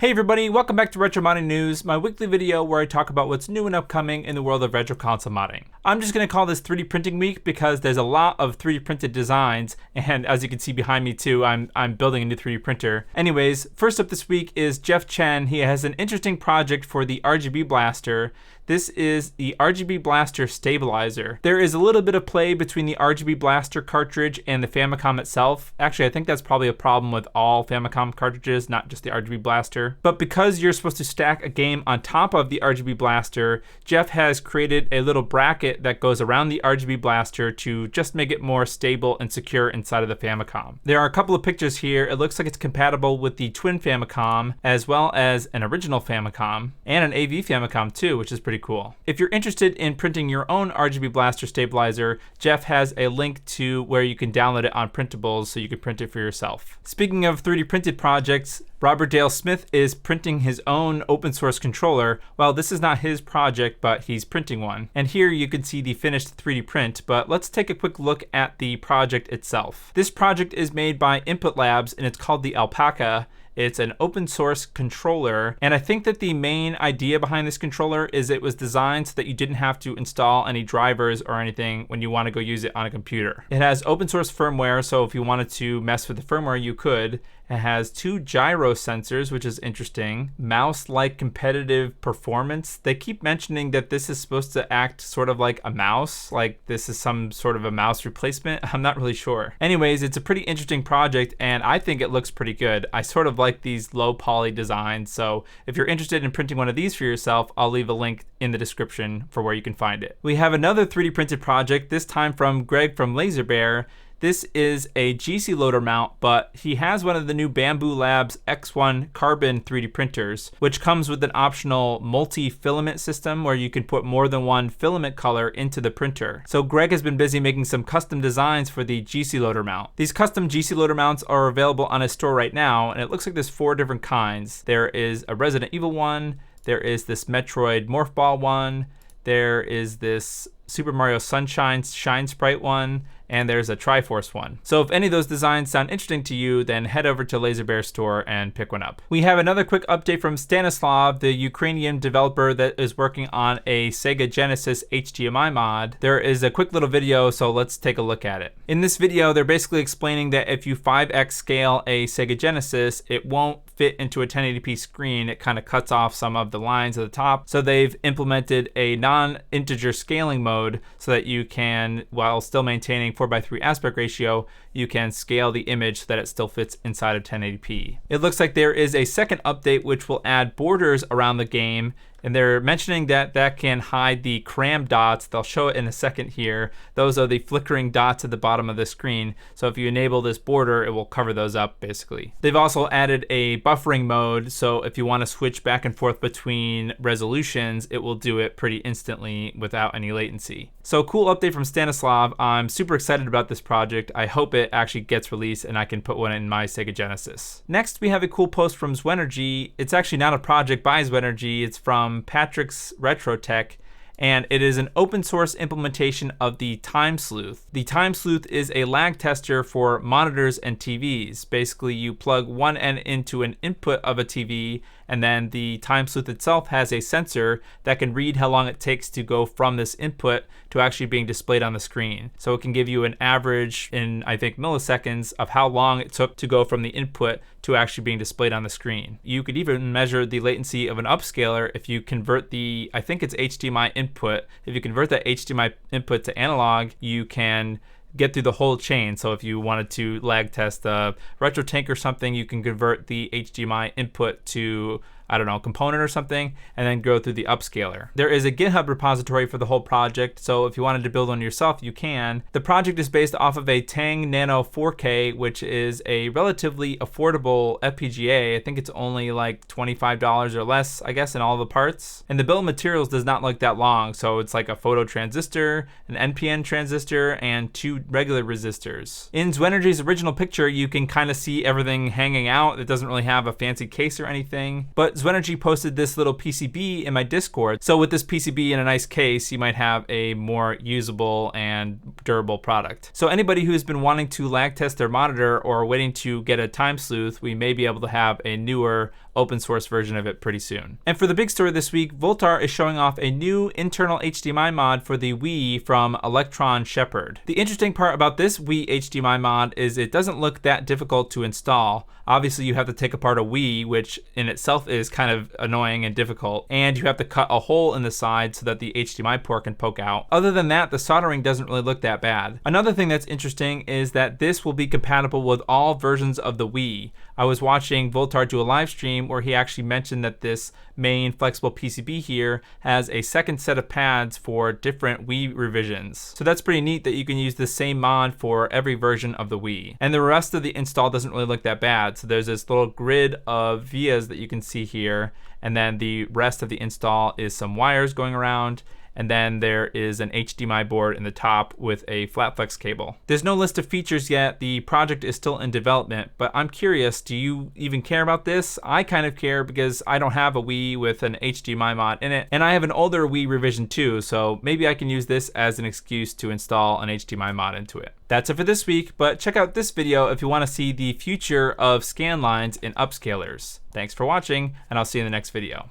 Hey everybody, welcome back to Retro Modding News, my weekly video where I talk about what's new and upcoming in the world of retro console modding. I'm just going to call this 3D printing week because there's a lot of 3D printed designs, and as you can see behind me too, I'm building a new 3D printer. Anyways, first up this week is Jeff Chen. He has an interesting project for the RGB Blaster. This is the RGB Blaster Stabilizer. There is a little bit of play between the RGB Blaster cartridge and the Famicom itself. Actually, I think that's probably a problem with all Famicom cartridges, not just the RGB Blaster. But because you're supposed to stack a game on top of the RGB Blaster, Jeff has created a little bracket that goes around the RGB Blaster to just make it more stable and secure inside of the Famicom. There are a couple of pictures here. It looks like it's compatible with the twin Famicom, as well as an original Famicom, and an AV Famicom too, which is pretty cool. If you're interested in printing your own RGB Blaster Stabilizer, Jeff has a link to where you can download it on printables so you can print it for yourself. Speaking of 3D printed projects, Robert Dale Smith is printing his own open source controller. Well, this is not his project, but he's printing one. And here you can see the finished 3D print, but let's take a quick look at the project itself. This project is made by Input Labs and it's called the Alpaca. It's an open source controller, and I think that the main idea behind this controller is it was designed so that you didn't have to install any drivers or anything when you want to go use it on a computer. It has open source firmware, so if you wanted to mess with the firmware, you could. It has 2 gyro sensors, which is interesting. Mouse-like competitive performance. They keep mentioning that this is supposed to act sort of like a mouse, like this is some sort of a mouse replacement. I'm not really sure. Anyways, it's a pretty interesting project, and I think it looks pretty good. I sort of like these low poly designs, so if you're interested in printing one of these for yourself, I'll leave a link in the description for where you can find it. We have another 3D printed project, this time from Greg from Laser Bear. This is a GCLoader mount, but he has one of the new Bamboo Labs X1 carbon 3D printers, which comes with an optional multi-filament system where you can put more than one filament color into the printer. So Greg has been busy making some custom designs for the GCLoader mount. These custom GCLoader mounts are available on his store right now, and it looks like there's 4 different kinds. There is a Resident Evil one, there is this Metroid Morph Ball one, there is this Super Mario Sunshine Shine Sprite one, and there's a Triforce one. So if any of those designs sound interesting to you, then head over to Laser Bear store and pick one up. We have another quick update from Stanislav, the Ukrainian developer that is working on a Sega Genesis HDMI mod. There is a quick little video, so let's take a look at it. In this video, they're basically explaining that if you 5x scale a Sega Genesis, it won't fit into a 1080p screen. It kind of cuts off some of the lines at the top. So they've implemented a non-integer scaling mode so that you can, while still maintaining 4:3 aspect ratio, you can scale the image so that it still fits inside of 1080p. It looks like there is a second update which will add borders around the game, and they're mentioning that that can hide the cram dots. They'll show it in a second here. Those are the flickering dots at the bottom of the screen. So if you enable this border, it will cover those up basically. They've also added a buffering mode, so if you want to switch back and forth between resolutions, it will do it pretty instantly without any latency. So cool update from Stanislav. I'm super excited about this project. I hope it actually gets released and I can put one in my Sega Genesis. Next, we have a cool post from Zwenergy. It's actually not a project by Zwenergy. It's from Patrick's Retro Tech, and it is an open source implementation of the Time Sleuth. The Time Sleuth is a lag tester for monitors and TVs. Basically, you plug one end into an input of a TV, and then the Time Sleuth itself has a sensor that can read how long it takes to go from this input to actually being displayed on the screen. So it can give you an average in, I think, milliseconds of how long it took to go from the input to actually being displayed on the screen. You could even measure the latency of an upscaler if you convert the, I think it's HDMI input. If you convert that HDMI input to analog, you can get through the whole chain. So if you wanted to lag test a retro tank or something, you can convert the HDMI input to, I don't know, component or something, and then go through the upscaler. There is a GitHub repository for the whole project, so if you wanted to build one yourself, you can. The project is based off of a Tang Nano 4K, which is a relatively affordable FPGA. I think it's only like $25 or less, I guess, in all the parts. And the bill of materials does not look that long, so it's like a photo transistor, an NPN transistor, and 2 regular resistors. In Zwenergy's original picture, you can kind of see everything hanging out. It doesn't really have a fancy case or anything, but Zwenergy posted this little PCB in my Discord. So with this PCB in a nice case, you might have a more usable and durable product. So anybody who's been wanting to lag test their monitor or waiting to get a Time Sleuth, we may be able to have a newer open source version of it pretty soon. And for the big story this week, Voltar is showing off a new internal HDMI mod for the Wii from Electron Shepherd. The interesting part about this Wii HDMI mod is it doesn't look that difficult to install. Obviously you have to take apart a Wii, which in itself is kind of annoying and difficult, and you have to cut a hole in the side so that the HDMI port can poke out. Other than that, the soldering doesn't really look that bad. Another thing that's interesting is that this will be compatible with all versions of the Wii. I was watching Voltar do a live stream where he actually mentioned that this main flexible PCB here has a second set of pads for different Wii revisions. So that's pretty neat that you can use the same mod for every version of the Wii. And the rest of the install doesn't really look that bad. So there's this little grid of vias that you can see here, and then the rest of the install is some wires going around, and then there is an HDMI board in the top with a flat flex cable. There's no list of features yet. The project is still in development, but I'm curious, do you even care about this? I kind of care because I don't have a Wii with an HDMI mod in it, and I have an older Wii revision too, so maybe I can use this as an excuse to install an HDMI mod into it. That's it for this week, but check out this video if you want to see the future of scan lines in upscalers. Thanks for watching, and I'll see you in the next video.